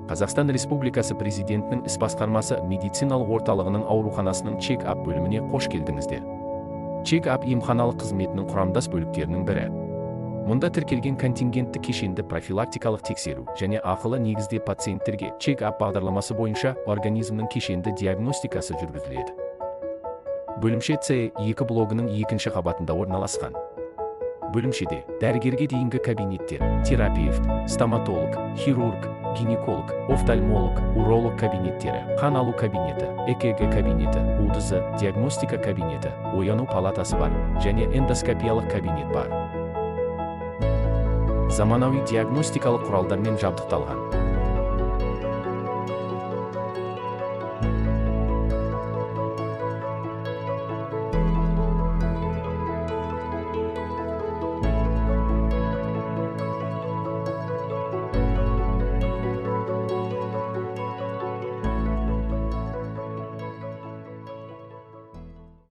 Қазақстан Республикасы Президентінің іс басқармасы медициналық орталығының ауруханасының чек-ап бөліміне қош келдіңіздер. Чек-ап емханалық қызметінің құрамдас бөліктерінің бірі. Мұнда тіркелген контингентті кешенді профилактикалық тексеру және ақылы негізде пациенттерге чек-ап бағдарламасы бойынша организмнің кешенді диагностикасы жүргізіледі. Бөлімше С2 блогының екінші қабатында орналасқан. Бөлімшеде дәрігерге дейінгі кабинеттер, терапевт, стоматолог, хирург, гинеколог, офтальмолог, уролог кабинеттері, қан алу кабинеті, ЭКГ кабинеті, УДЗ, диагностика кабинеті, ояну палатасы бар және эндоскопиялық кабинет бар. Заманауи диагностикалық құралдармен жабдықталған.